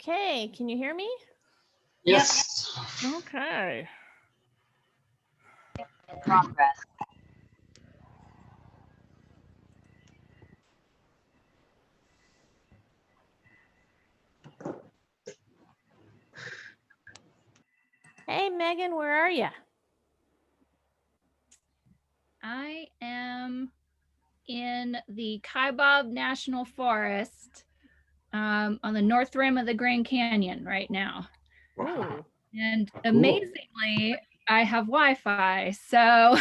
Okay, can you hear me? Yes. Okay. In progress. Hey, Megan, where are you? I am in the Kaibab National Forest on the north rim of the Grand Canyon right now. Ooh. And amazingly, I have Wi-Fi, so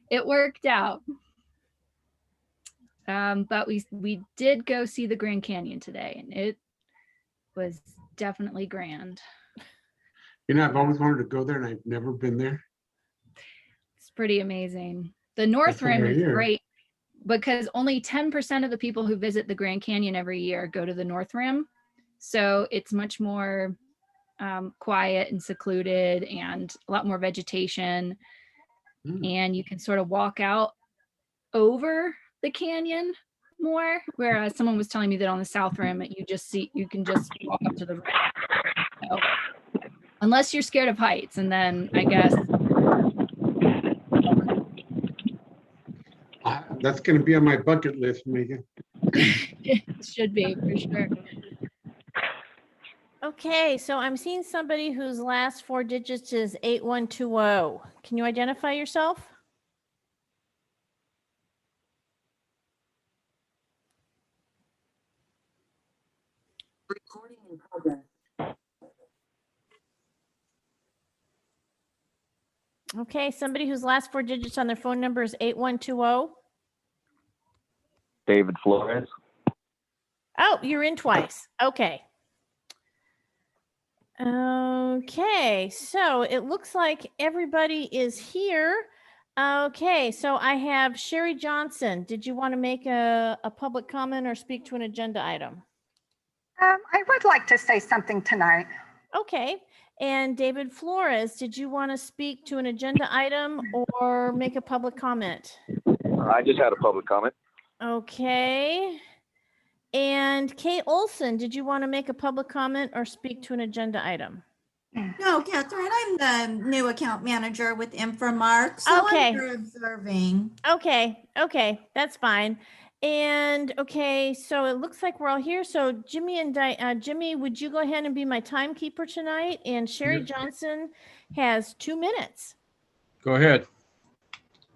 it worked out. But we did go see the Grand Canyon today, and it was definitely grand. You know, I've always wanted to go there, and I've never been there. It's pretty amazing. The North Rim is great because only 10% of the people who visit the Grand Canyon every year go to the North Rim. So it's much more quiet and secluded and a lot more vegetation. And you can sort of walk out over the canyon more, whereas someone was telling me that on the South Rim, you can just walk up to the rim. So, unless you're scared of heights, and then I guess that's going to be on my bucket list, Megan. it should be for sure. Okay, so I'm seeing somebody whose last four digits is 8120. Can you identify yourself? Recording in progress. Okay, somebody whose last four digits on their phone number is 8120. David Flores. Oh, you're in twice. Okay. Okay, so it looks like everybody is here. Okay, so I have Sherry Johnson. Did you want to make a public comment or speak to an agenda item? I would like to say something tonight. Okay, and David Flores, did you want to speak to an agenda item or make a public comment? I just had a public comment. Okay. And Kay Olson, did you want to make a public comment or speak to an agenda item? No, Catherine, I'm the new account manager with Infomark, so Okay. I'm here observing. Okay, that's fine. And okay, so it looks like we're all here. So Jimmy and Jimmy, would you go ahead and be my timekeeper tonight? And Sherry Johnson has 2 minutes. Go ahead.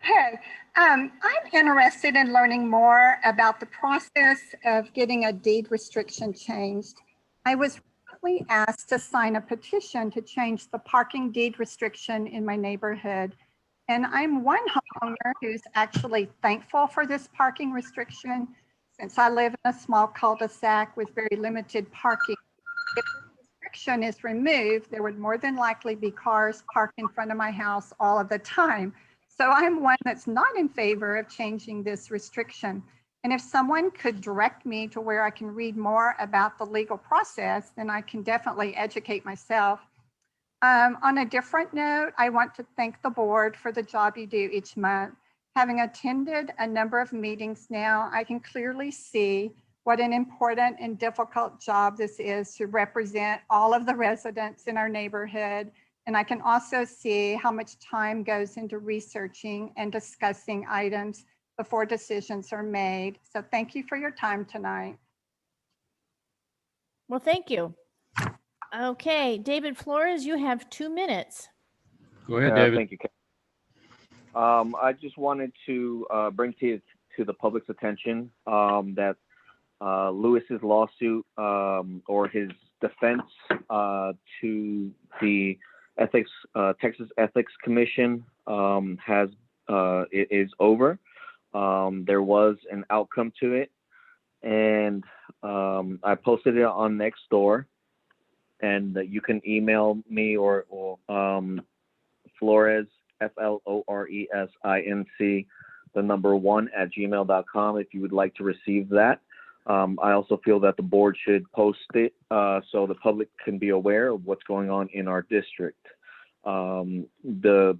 Hey, I'm interested in learning more about the process of getting a deed restriction changed. I was recently asked to sign a petition to change the parking deed restriction in my neighborhood. And I'm one homeowner who's actually thankful for this parking restriction, since I live in a small cul-de-sac with very limited parking. If the restriction is removed, there would more than likely be cars parked in front of my house all of the time. So I'm one that's not in favor of changing this restriction. And if someone could direct me to where I can read more about the legal process, then I can definitely educate myself. On a different note, I want to thank the board for the job you do each month. Having attended a number of meetings now, I can clearly see what an important and difficult job this is to represent all of the residents in our neighborhood. And I can also see how much time goes into researching and discussing items before decisions are made. So thank you for your time tonight. Well, thank you. Okay, David Flores, you have 2 minutes. Go ahead, David. Thank you, Ken. I just wanted to bring to the public's attention that Lewis's lawsuit or his defense to the Texas Ethics Commission is over. There was an outcome to it, and I posted it on Nextdoor, and you can email me or Flores, FLORESINC, the number 1 at gmail.com if you would like to receive that. I also feel that the board should post it so the public can be aware of what's going on in our district. The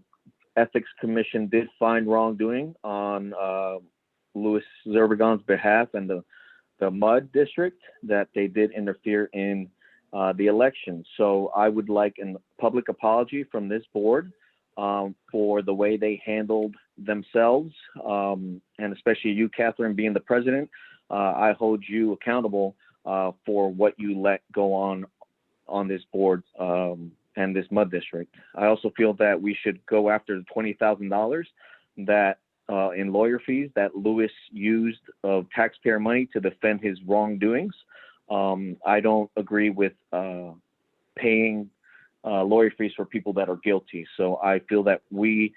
Ethics Commission did find wrongdoing on Louis Zerbegon's behalf, and the the MUD district, that they did interfere in the election. So I would like a public apology from this board for the way they handled themselves, and especially you, Catherine, being the president. I hold you accountable for what you let go on this board and this MUD district. I also feel that we should go after the $20,000 that in lawyer fees that Lewis used of taxpayer money to defend his wrongdoings. I don't agree with paying lawyer fees for people that are guilty. So I feel that we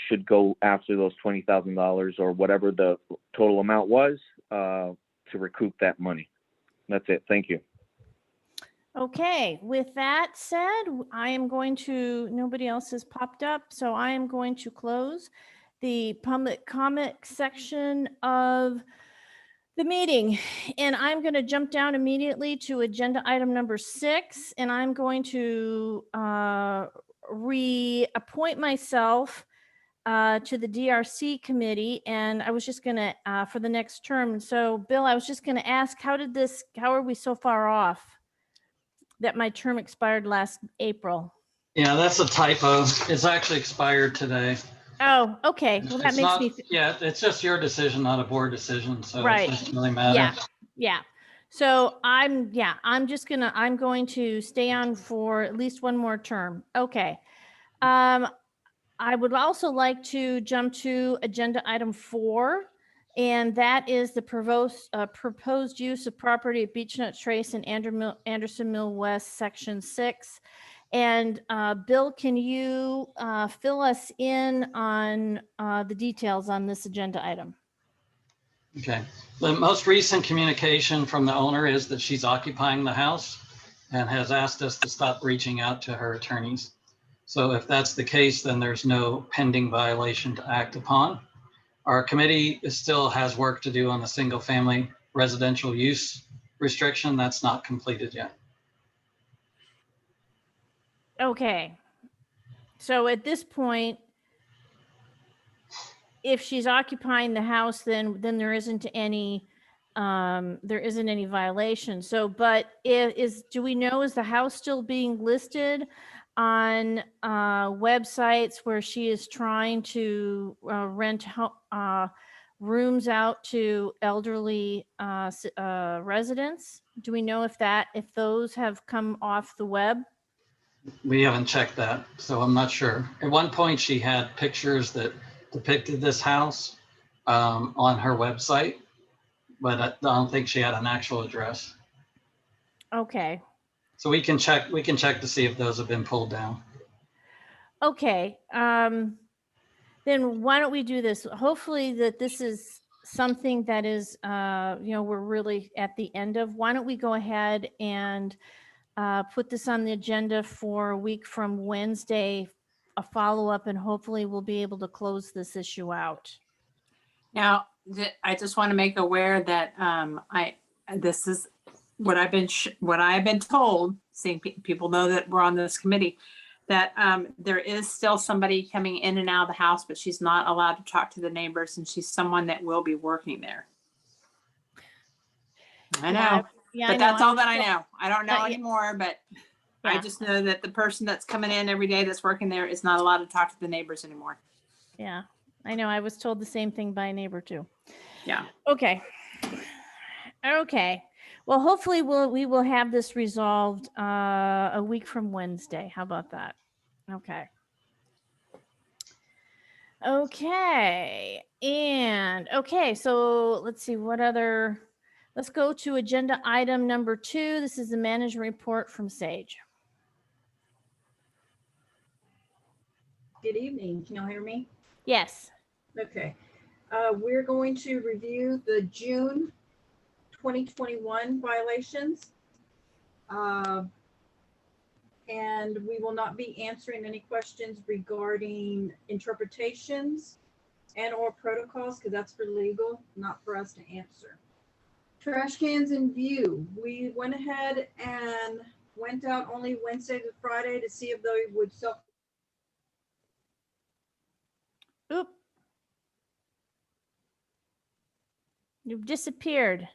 should go after those $20,000 or whatever the total amount was to recoup that money. That's it. Thank you. Okay, with that said, I am going to, nobody else has popped up, so I am going to close the public comment section of the meeting. And I'm going to jump down immediately to agenda item number 6, and I'm going to reappoint myself to the DRC committee. And I was just going to, for the next term. So Bill, I was just going to ask, how are we so far off that my term expired last April? Yeah, that's a typo. It's actually expired today. Oh, okay. Well, that It's makes not, me, yeah, it's just your decision, not a board decision. So Right. it doesn't really matter. yeah. So I'm going to stay on for at least one more term. Okay. I would also like to jump to agenda item 4, and that is the proposed use of property at Beechnut Trace and Anderson Mill West, Section 6. And Bill, can you fill us in on the details on this agenda item? Okay. The most recent communication from the owner is that she's occupying the house and has asked us to stop reaching out to her attorneys. So if that's the case, then there's no pending violation to act upon. Our committee still has work to do on the single family residential use restriction. That's not completed yet. Okay. So at this point, if she's occupying the house, then there isn't any violation. So, but do we know, is the house still being listed on websites where she is trying to rent rooms out to elderly residents? Do we know if those have come off the web? We haven't checked that, so I'm not sure. At one point, she had pictures that depicted this house on her website, but I don't think she had an actual address. Okay. So we can check to see if those have been pulled down. Okay. Then why don't we do this? Hopefully that this is something that is, we're really at the end of. Why don't we go ahead and put this on the agenda for a week from Wednesday, a follow-up, and hopefully we'll be able to close this issue out. Now, I just want to make aware that this is what I've been told, seeing people know that we're on this committee, that there is still somebody coming in and out of the house, but she's not allowed to talk to the neighbors, and she's someone that will be working there. I know. Yeah, But that's all that I know. I don't know yeah. anymore, but I Yeah. just know that the person that's coming in every day that's working there is not allowed to talk to the neighbors anymore. Yeah, I know. I was told the same thing by a neighbor too. Yeah. Okay. Well, hopefully we will have this resolved a week from Wednesday. How about that? Okay. So let's see what other. Let's go to agenda item number 2. This is the management report from Sage. Good evening. Can y'all hear me? Yes. Okay. We're going to review the June 2021 violations. And we will not be answering any questions regarding interpretations and/or protocols, because that's for legal, not for us to answer. Trash cans in view. We went ahead and went out only Wednesday to Friday to see if they would self. Oop. You've disappeared.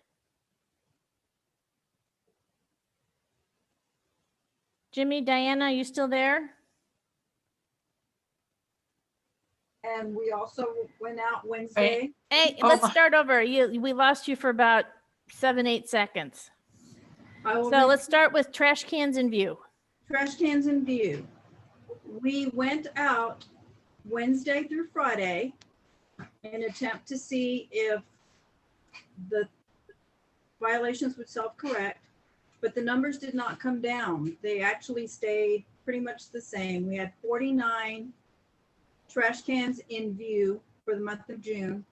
Jimmy, Diana, are you still there? And we also went out Wednesday. Hey, Oh, let's start over. We lost you for about 7-8 seconds. I will So let's start with trash cans in view. Trash cans in view. We went out Wednesday through Friday in an attempt to see if the violations would self-correct, but the numbers did not come down. They actually stayed pretty much the same. We had 49 trash cans in view for the month of June,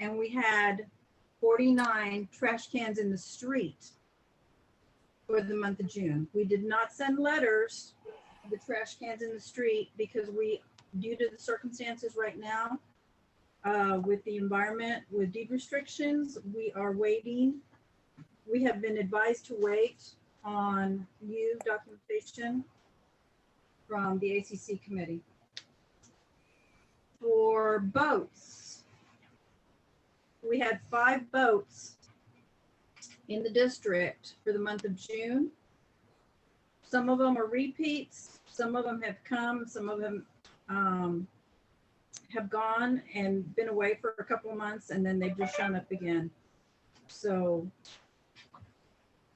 and we had 49 trash cans in the street for the month of June. We did not send letters to the trash cans in the street because due to the circumstances right now, with the environment, with deed restrictions, we are waiting. We have been advised to wait on new documentation from the ACC committee. For boats, we had 5 boats in the district for the month of June. Some of them are repeats, some of them have come, some of them have gone and been away for a couple of months, and then they've just shown up again. So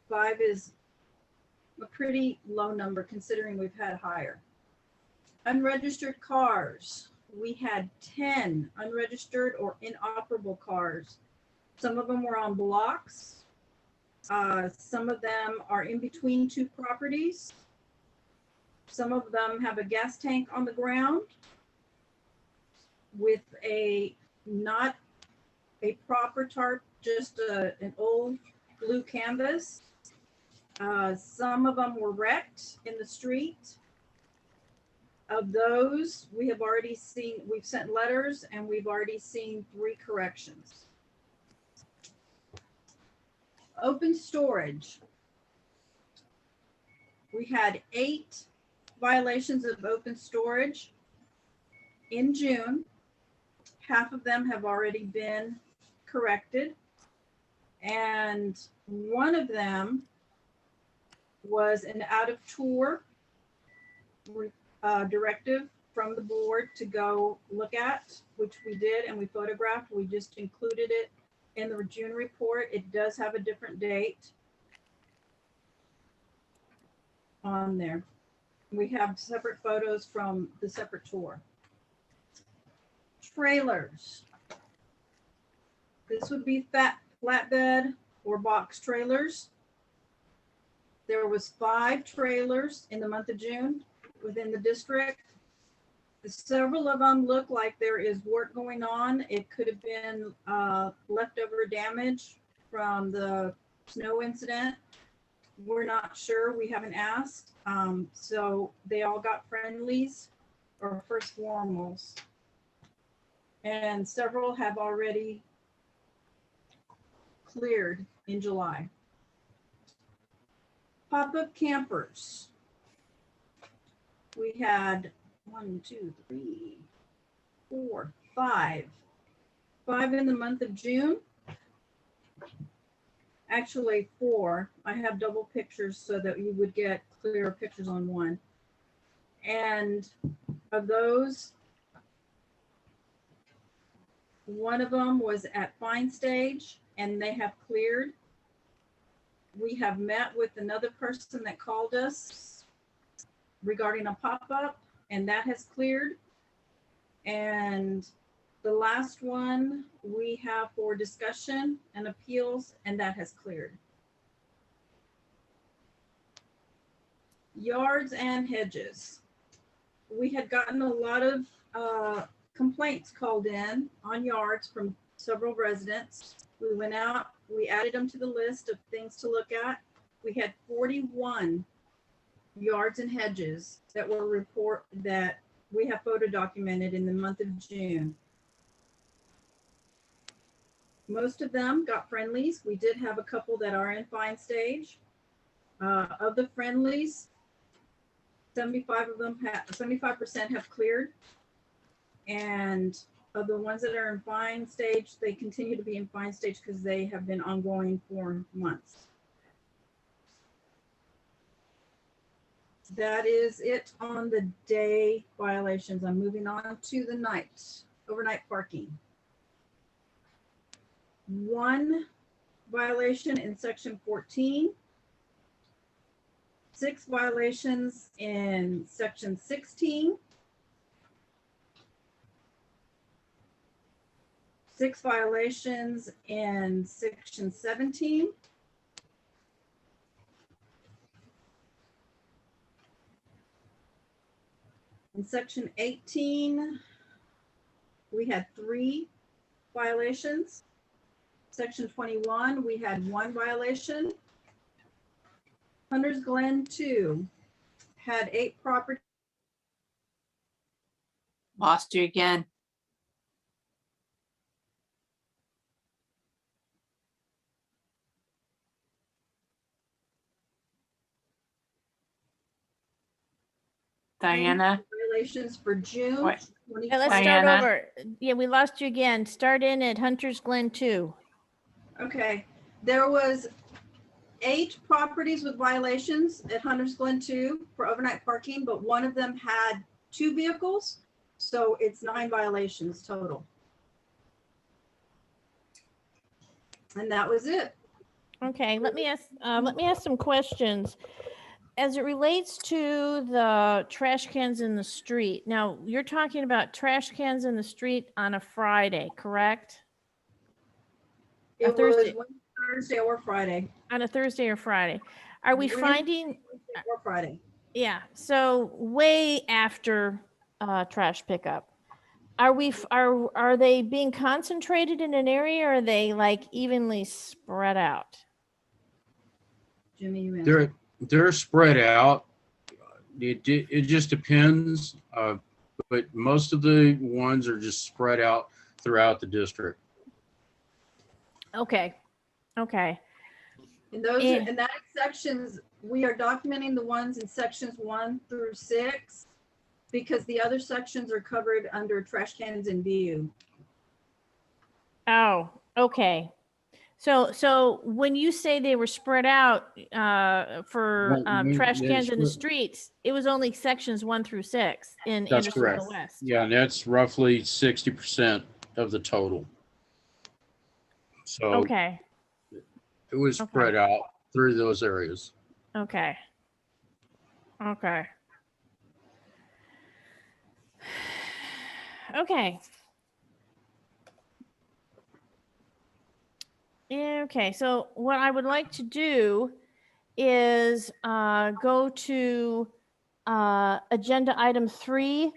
5 is a pretty low number considering we've had higher. Unregistered cars. We had 10 unregistered or inoperable cars. Some of them were on blocks. Some of them are in between 2 properties. Some of them have a gas tank on the ground with not a proper tarp, just an old blue canvas. Some of them were wrecked in the street. Of those, we've sent letters and we've already seen 3 corrections. Open storage. We had 8 violations of open storage in June. Half of them have already been corrected. And one of them was an out of tour directive from the board to go look at, which we did and we photographed. We just included it in the June report. It does have a different date on there. We have separate photos from the separate tour. Trailers. This would be flatbed or box trailers. There was 5 trailers in the month of June within the district. Several of them look like there is work going on. It could have been leftover damage from the snow incident. We're not sure. We haven't asked. So they all got friendlies or first formals. And several have already cleared in July. Pop-up campers. We had 1, 2, 3, 4, 5. 5 in the month of June. Actually 4. I have double pictures so that you would get clearer pictures on one. And of those, one of them was at fine stage and they have cleared. We have met with another person that called us regarding a pop-up, and that has cleared. And the last one we have for discussion and appeals, and that has cleared. Yards and hedges. We had gotten a lot of complaints called in on yards from several residents. We went out, we added them to the list of things to look at. We had 41 yards and hedges that that we have photo documented in the month of June. Most of them got friendlies. We did have a couple that are in fine stage. Of the friendlies, 75% have cleared, and of the ones that are in fine stage, they continue to be in fine stage because they have been ongoing for months. That is it on the day violations. I'm moving on to the night, overnight parking. 1 violation in section 14. 6 violations in section 16. 6 violations in section 17. In section 18, we had 3 violations. Section 21, we had 1 violation. Hunter's Glen 2 had 8 properties. Lost you again. Diana, Violations for June. What? 2020. Hey, let's start Diana? over. Yeah, we lost you again. Start in at Hunter's Glen 2. Okay, there was 8 properties with violations at Hunter's Glen 2 for overnight parking, but one of them had 2 vehicles. So it's 9 violations total. And that was it. Okay, let me ask some questions. As it relates to the trash cans in the street, now you're talking about trash cans in the street on a Friday, correct? A It was Thursday. Thursday or Friday. On a Thursday or Friday. Are we Wednesday finding, or Friday. yeah, so way after trash pickup. Are they being concentrated in an area, or are they like evenly spread out? Jimmy, you answer. They're spread out. It just depends, but most of the ones are just spread out throughout the district. Okay, okay. In those, Eh. in that sections, we are documenting the ones in sections 1 through 6 because the other sections are covered under trash cans in view. Oh, okay. So when you say they were spread out for trash cans in the streets, it was only sections 1 through 6 in That's Andersonville correct. West. Yeah, and that's roughly 60% of the total. So Okay, it was spread out through those areas. okay, okay. Okay. Okay, so what I would like to do is go to agenda item 3,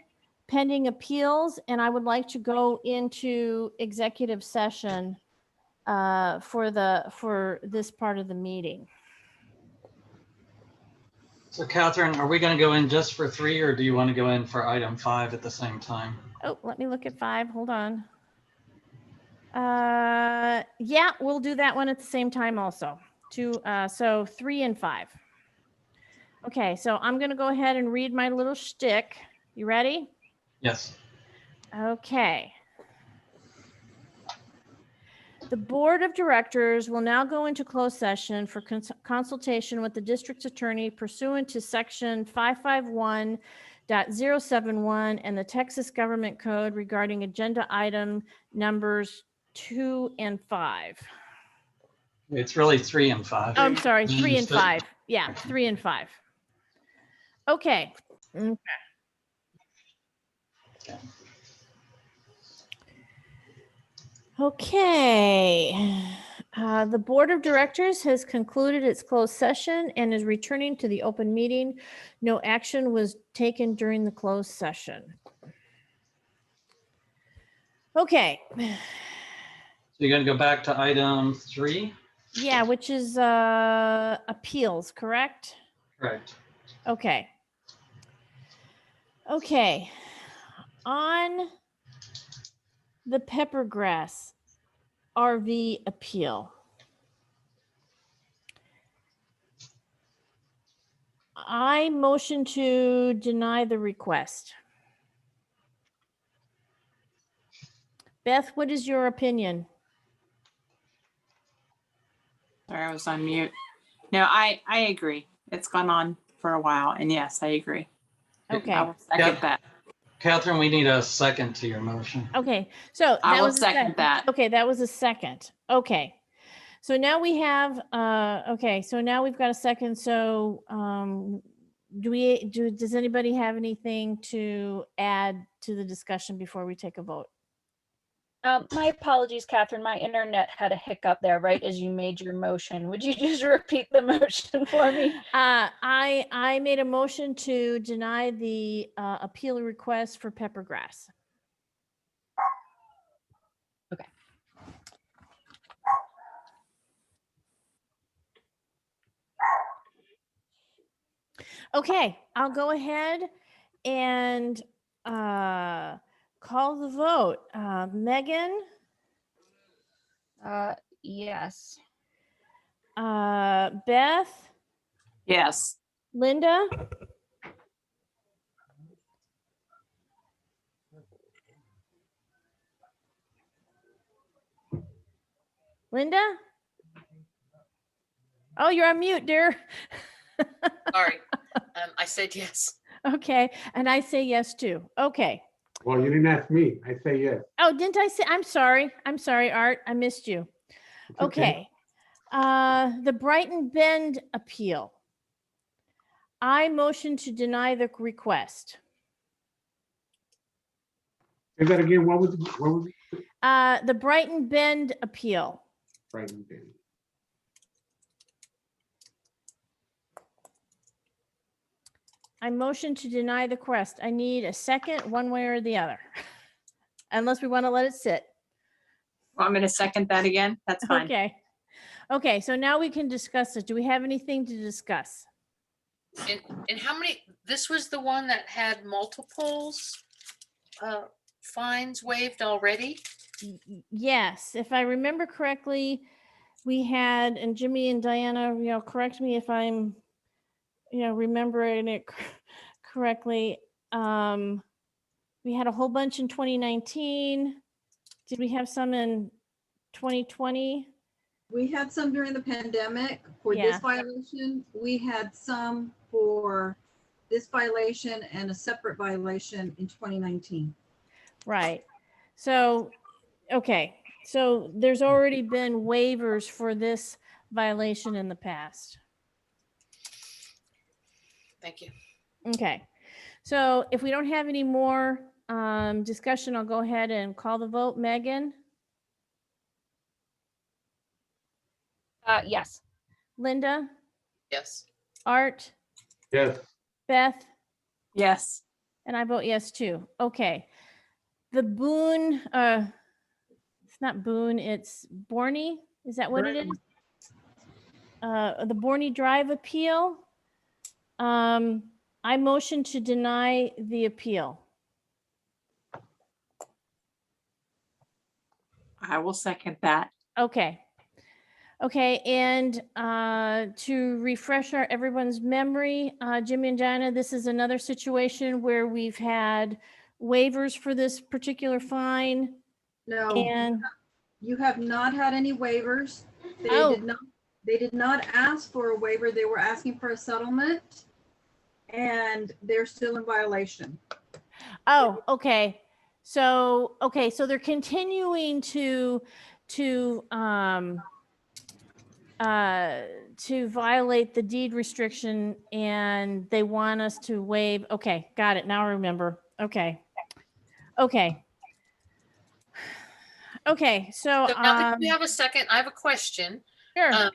pending appeals, and I would like to go into executive session for this part of the meeting. So Catherine, are we going to go in just for 3, or do you want to go in for item 5 at the same time? Oh, let me look at 5. Hold on. Yeah, we'll do that one at the same time also. So 3 and 5. Okay, so I'm going to go ahead and read my little shtick. You ready? Yes. Okay. The Board of Directors will now go into closed session for consultation with the district's attorney pursuant to section 551.071 and the Texas Government Code regarding agenda item numbers 2 and 5. It's really 3 and 5. Oh, I'm sorry, 3 and So- 5. Yeah, 3 and 5. Okay. Okay. The Board of Directors has concluded its closed session and is returning to the open meeting. No action was taken during the closed session. Okay. So you're going to go back to item 3? Yeah, which is appeals, correct? Correct. Okay. Okay. On the Peppergrass RV appeal. I motion to deny the request. Beth, what is your opinion? Sorry, I was on mute. No, I agree. It's gone on for a while, and yes, I agree. Okay. I will second Yeah. that. Catherine, we need a second to your motion. Okay, so I that will was a second that. Okay, that was a second. Okay. So now we have, okay, so now we've got a second. So does anybody have anything to add to the discussion before we take a vote? My apologies, Catherine. My internet had a hiccup there right as you made your motion. Would you just repeat the motion for me? I made a motion to deny the appeal request for Peppergrass. Okay. Okay, I'll go ahead and call the vote. Megan, Yes. Beth, Yes. Linda, Linda? Oh, you're on mute, dear. Sorry, I said yes. Okay, and I say yes too. Okay. Well, you didn't ask me. I say yes. Oh, didn't I say? I'm sorry. I'm sorry, Art. I missed you. It's Okay. The Brighton Bend appeal. I motion to deny the request. Say that again. What was it? The Brighton Bend appeal. Brighton Bend. I motion to deny the request. I need a second, one way or the other, unless we want to let it sit. Want me to second that again? That's fine. Okay. Okay, so now we can discuss it. Do we have anything to discuss? And how many, this was the one that had multiples fines waived already? Yes, if I remember correctly, we had, and Jimmy and Diana, correct me if I'm, remembering it correctly. We had a whole bunch in 2019. Did we have some in 2020? We had some during the pandemic for Yeah. this violation. We had some for this violation and a separate violation in 2019. Right. So, okay. So there's already been waivers for this violation in the past. Thank you. Okay. So if we don't have any more discussion, I'll go ahead and call the vote. Megan, Yes. Linda, Yes. Art, Yes. Beth, Yes. and I vote yes too. Okay. The Boone, it's not Boone, it's Borney. Is that what it is? The Borney Drive appeal. I motion to deny the appeal. I will second that. Okay. Okay, and to refresh everyone's memory, Jimmy and Diana, this is another situation where we've had waivers for this particular fine. No, And you have not had any waivers. Oh. They did not ask for a waiver. They were asking for a settlement, and they're still in violation. Oh, okay. So they're continuing to violate the deed restriction, and they want us to waive. Okay, got it. Now I remember. Okay. Okay, so So now that we have a second, I have a question. sure.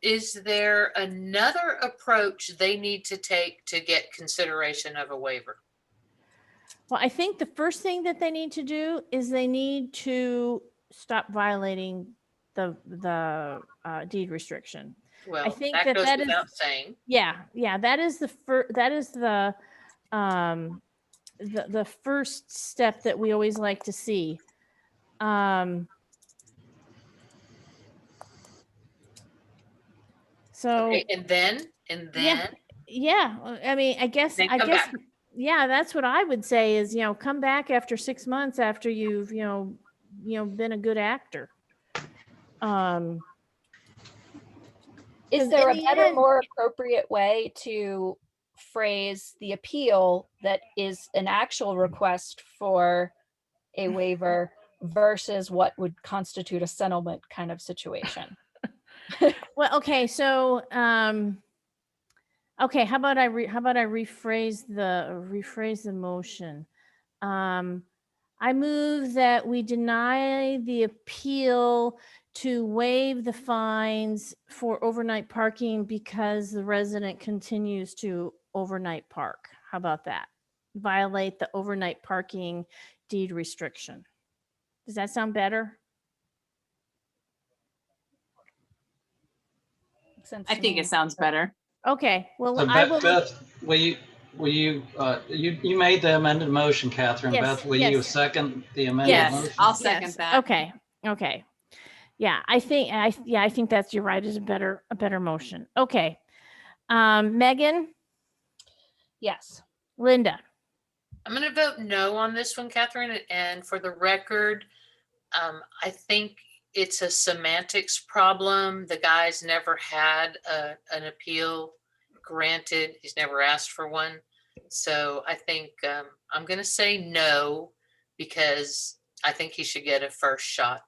Is there another approach they need to take to get consideration of a waiver? Well, I think the first thing that they need to do is they need to stop violating the deed restriction. Well, think that goes that is- without saying. Yeah, that is the first step that we always like to see. So Okay, and then yeah, I mean, I guess Then come back. yeah, that's what I would say is, come back after 6 months after you've, been a good actor. Is 'Cause there in a the better, end- more appropriate way to phrase the appeal that is an actual request for a waiver versus what would constitute a settlement kind of situation? Well, okay, so okay, how about I rephrase the motion? I move that we deny the appeal to waive the fines for overnight parking because the resident continues to overnight park. How about that? Violate the overnight parking deed restriction. Does that sound better? Makes sense I to think me. it sounds better. Okay, well, So I will. Beth, you made the amended motion, Catherine. Yes, Beth, will you yes. second the amended Yes, motion? I'll second that. Okay. Okay. Yeah, I think that's, you're right, is a better motion. Okay. Megan, Yes. Linda, I'm going to vote no on this one, Catherine. And for the record, I think it's a semantics problem. The guy's never had an appeal granted. He's never asked for one. So I think I'm going to say no because I think he should get a first shot.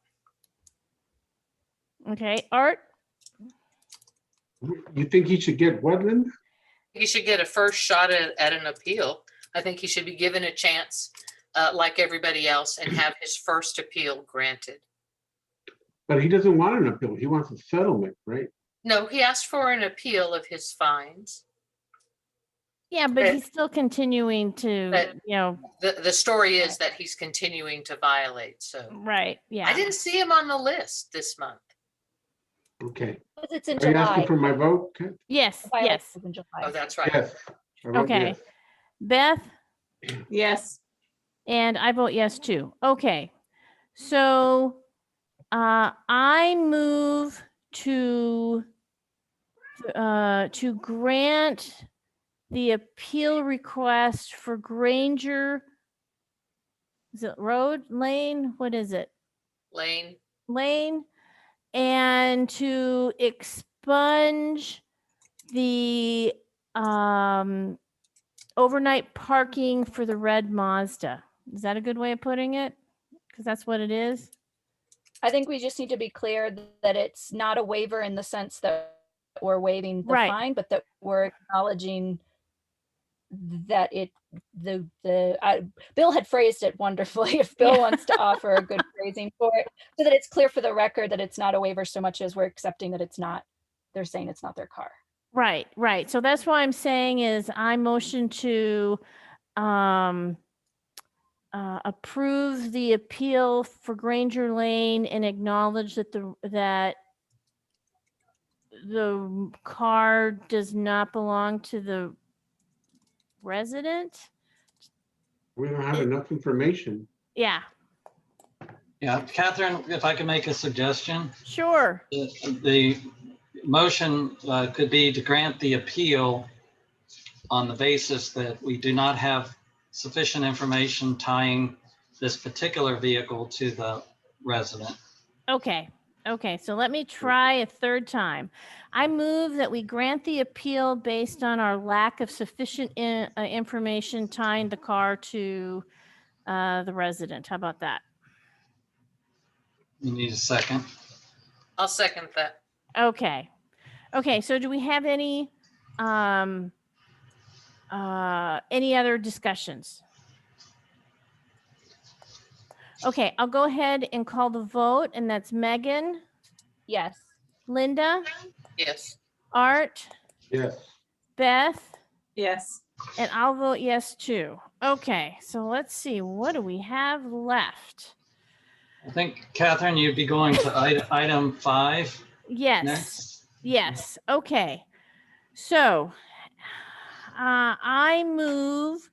okay, Art, You think he should get what, Linda? He should get a first shot at an appeal. I think he should be given a chance like everybody else and have his first appeal granted. But he doesn't want an appeal. He wants a settlement, right? No, he asked for an appeal of his fines. yeah, but Okay. he's still continuing to, But the story is that he's continuing to violate. So right, yeah. I didn't see him on the list this month. Okay. Because it's in Are you asking July. for my vote? Okay. Yes, Violation yes. is in July. Oh, that's right. Yes. I vote Okay. yes. Beth, Yes. and I vote yes too. Okay. So I move to grant the appeal request for Granger. Is it Road Lane? What is it? Lane, Lane, and to expunge the overnight parking for the red Mazda. Is that a good way of putting it? Because that's what it is. I think we just need to be clear that it's not a waiver in the sense that we're waiving the Right. fine, but that we're acknowledging that Bill had phrased it wonderfully. If Bill Yeah. wants to offer a good phrasing for it, so that it's clear for the record that it's not a waiver so much as we're accepting that it's not, they're saying it's not their car. Right, right. So that's why I'm saying is I motion to approve the appeal for Granger Lane and acknowledge that the car does not belong to the resident. We don't have enough information. Yeah, Yeah, Catherine, if I could make a suggestion, sure. the motion could be to grant the appeal on the basis that we do not have sufficient information tying this particular vehicle to the resident. Okay. Okay. So let me try a third time. I move that we grant the appeal based on our lack of sufficient information tying the car to the resident. How about that? You need a second. I'll second that. Okay. Okay. So do we have any other discussions? Okay, I'll go ahead and call the vote, and that's Megan, Yes. Linda, Yes. Art, Yes. Beth, Yes. and I'll vote yes too. Okay, so let's see, what do we have left? I think, Catherine, you'd be going to item 5 Yes, next. yes, okay. So I move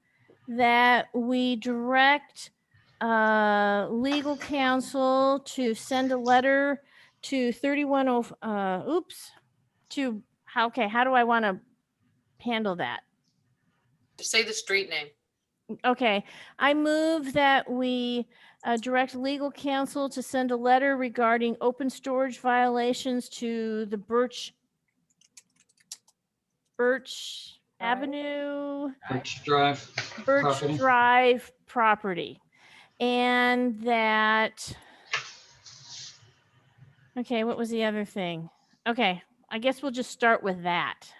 that we direct legal counsel to send a letter to 310 how do I want to handle that? Say the street name. Okay, I move that we direct legal counsel to send a letter regarding open storage violations to the Birch Avenue, Birch Drive Birch property. Drive property. And that, okay, what was the other thing? Okay, I guess we'll just start with that.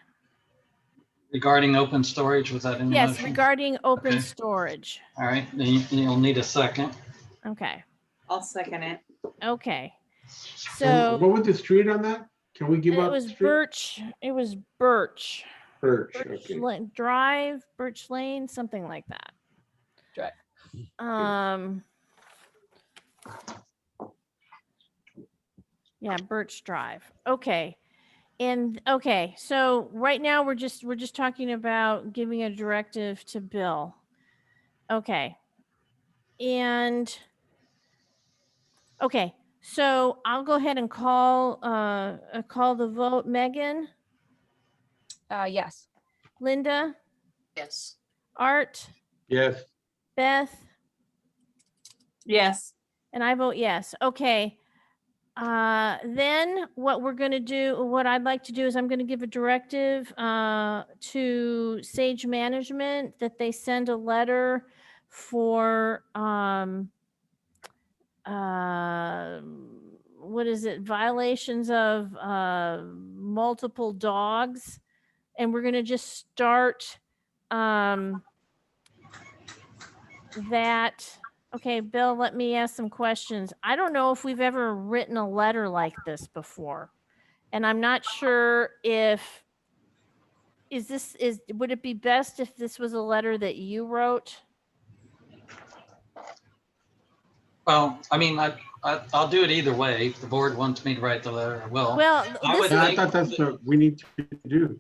Regarding open storage, was that in the Yes, motion? regarding open Okay. storage. All right, then you'll need a second. Okay, I'll second it. okay. And So what was the street on that? Can we give it up was the street? Birch, it was Birch. Birch, Birch okay. Drive, Birch Lane, something like that. Drive. Yeah, Birch Drive. Okay. And okay, so right now we're just talking about giving a directive to Bill. Okay. And okay, so I'll go ahead and call the vote. Megan, Yes. Linda, Yes. Art, Yes, Beth, Yes. and I vote yes. Okay. Then what I'd like to do is I'm going to give a directive to Sage Management that they send a letter for what is it? Violations of multiple dogs, and we're going to just start that. Okay, Bill, let me ask some questions. I don't know if we've ever written a letter like this before. And I'm not sure if would it be best if this was a letter that you wrote? Well, I mean, I'll do it either way. If the board wants me to write the letter, I will. Well, I would this I think, thought that's what we need to do.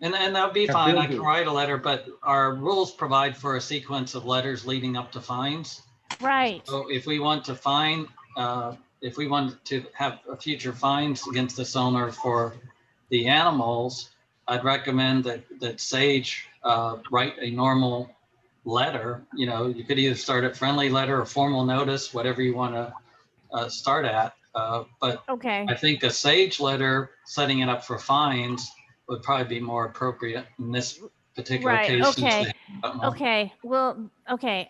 and that'd be Yeah, fine. Bill I can do. write a letter, but our rules provide for a sequence of letters leading up to fines. right. So if we want to fine, if we want to have a future fines against this owner for the animals, I'd recommend that Sage write a normal letter. You know, you could either start at friendly letter or formal notice, whatever you want to start at. But Okay. I think a Sage letter setting it up for fines would probably be more appropriate in this particular Right. case. since Okay. they have more. Okay. Well, okay.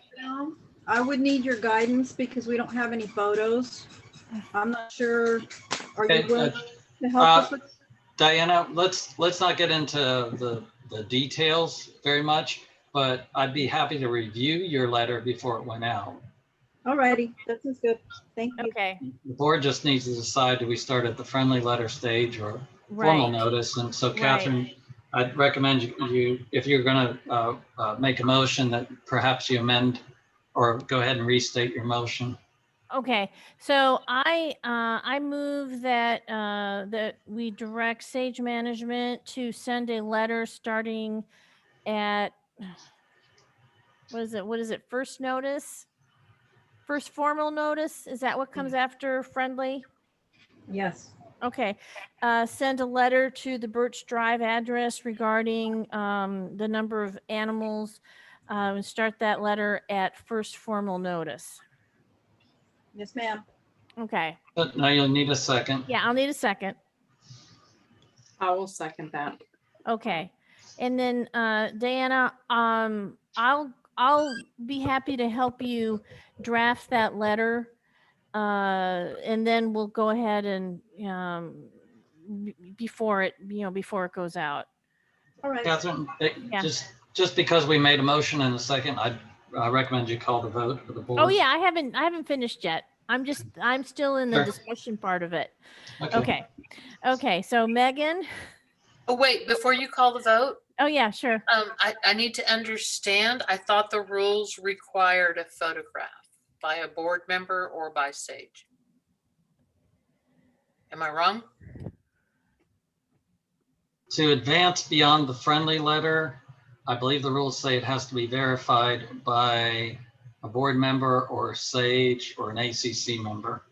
I would need your guidance because we don't have any photos. I'm not sure. Are you Okay, willing to help us with? Diana, let's not get into the details very much, but I'd be happy to review your letter before it went out. Alrighty, that sounds good. Thank you. Okay. The board just needs to decide, do we start at the friendly letter stage or formal Right. notice? And so Right. Catherine, I'd recommend you, if you're gonna make a motion, that perhaps you amend or go ahead and restate your motion. Okay, so I move that that we direct Sage Management to send a letter starting at what is it? First notice? First formal notice? Is that what comes after friendly? Yes. Okay, send a letter to the Birch Drive address regarding the number of animals. Start that letter at first formal notice. Yes, ma'am. Okay. But now you'll need a second. Yeah, I'll need a second. I will second that. Okay. And then Diana, I'll be happy to help you draft that letter. And then we'll go ahead and before it goes out. All right. Catherine, Yeah. just because we made a motion in a second, I recommend you call the vote for the board. Oh yeah, I haven't finished yet. I'm still in the Sure. discussion part of it. Okay. So Megan. Oh, wait, before you call the vote, Oh yeah, sure. I need to understand. I thought the rules required a photograph by a board member or by Sage. Am I wrong? To advance beyond the friendly letter, I believe the rules say it has to be verified by a board member or Sage or an ACC member.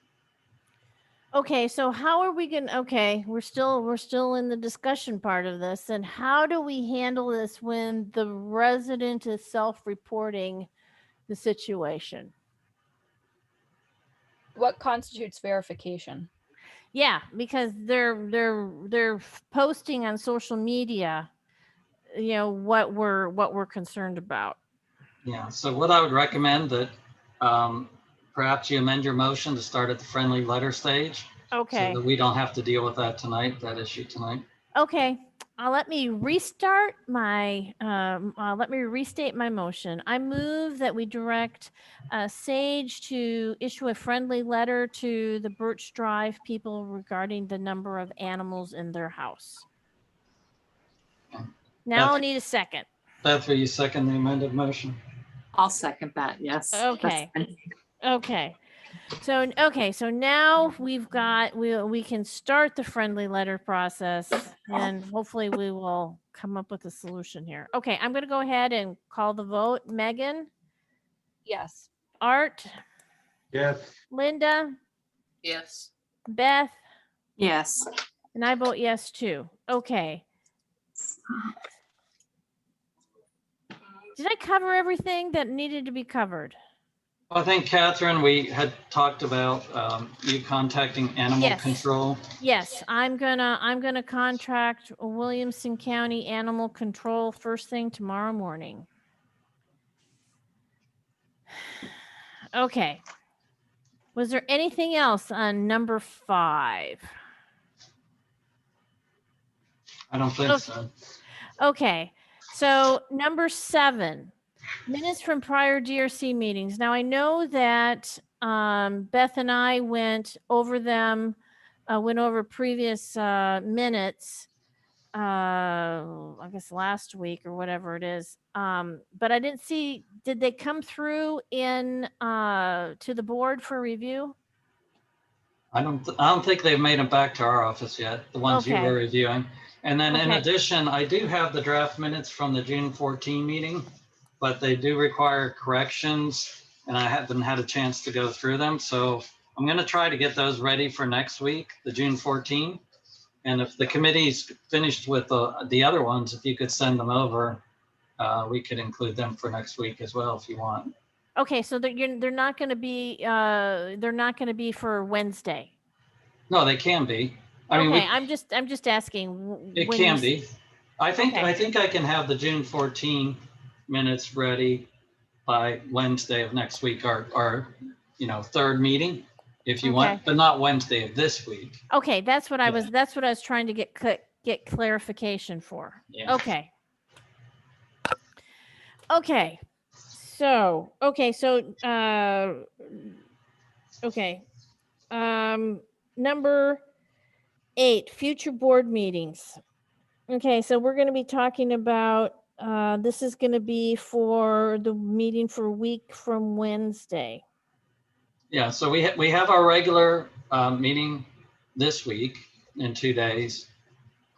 Okay, so how are we gonna, okay, we're still in the discussion part of this. And how do we handle this when the resident is self-reporting the situation? What constitutes verification? Yeah, because they're posting on social media, you know, what we're concerned about. Yeah, so what I would recommend that perhaps you amend your motion to start at the friendly letter stage. Okay. So that we don't have to deal with that tonight, that issue tonight. Okay, let me restart my, let me restate my motion. I move that we direct Sage to issue a friendly letter to the Birch Drive people regarding the number of animals in their house. Now I'll need a second. Beth, will you second the amended motion? I'll second that. Yes. that's Okay. fine. Okay. So now we've got, we can start the friendly letter process and hopefully we will come up with a solution here. Okay, I'm going to go ahead and call the vote. Megan, Yes. Art, Yes. Linda, Yes. Beth, Yes. and I vote yes too. Okay. Did I cover everything that needed to be covered? I think, Catherine, we had talked about you contacting animal Yes. control. Yes, I'm gonna contract Williamson County Animal Control first thing tomorrow morning. Okay. Was there anything else on number 5? I don't think Okay. so. Okay. So number 7, minutes from prior DRC meetings. Now I know that Beth and I went over them, went over previous minutes. I guess last week or whatever it is. But I didn't see, did they come through in to the board for review? I don't think they've made them back to our office yet, the ones you Okay. were reviewing. And then in Okay. addition, I do have the draft minutes from the June 14 meeting, but they do require corrections and I haven't had a chance to go through them. So I'm going to try to get those ready for next week, the June 14. And if the committee's finished with the other ones, if you could send them over, we could include them for next week as well, if you want. Okay, so they're not going to be for Wednesday. No, they can be. I mean, Okay, I'm just asking. it when can you be. I think Okay. I can have the June 14 minutes ready by Wednesday of next week, our third meeting, if you want, Okay. but not Wednesday of this week. Okay, that's what I Yeah. was trying to get clarification for. Yeah. Okay. Okay. So, okay, number 8, future board meetings. Okay, so we're going to be talking about this is going to be for the meeting for a week from Wednesday. Yeah, so we have our regular meeting this week in 2 days.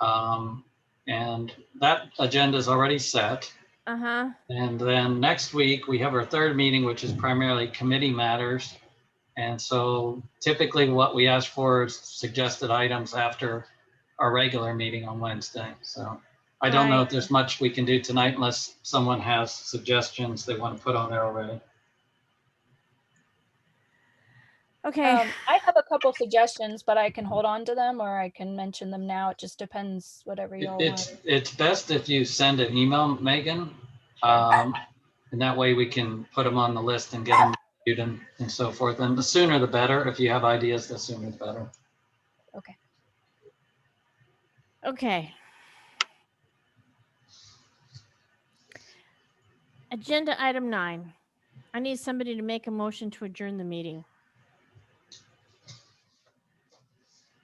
And that agenda is already set. Uh-huh. And then next week, we have our third meeting, which is primarily committee matters. And so typically what we ask for is suggested items after our regular meeting on Wednesday. So I don't know Right. if there's much we can do tonight unless someone has suggestions they want to put on there already. Okay. I have a couple suggestions, but I can hold on to them or I can mention them now. It just depends, whatever y'all want. It's best if you send an email, Megan. And that way we can put them on the list and get them reviewed and so forth. And the sooner the better. If you have ideas, the sooner the better. Okay. Okay. Agenda item 9. I need somebody to make a motion to adjourn the meeting.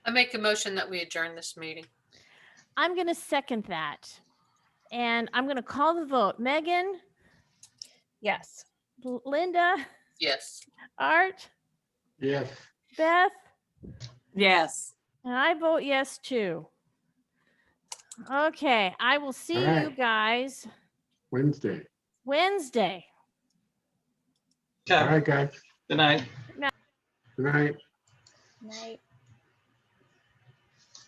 I make a motion that we adjourn this meeting. I'm going to second that. And I'm going to call the vote. Megan, Yes. Linda, Yes. Art, Yes. Beth, Yes. and I vote yes too. Okay, I will see All you right. guys Wednesday. Wednesday. All Okay, right, guys. good night. Good night. Night.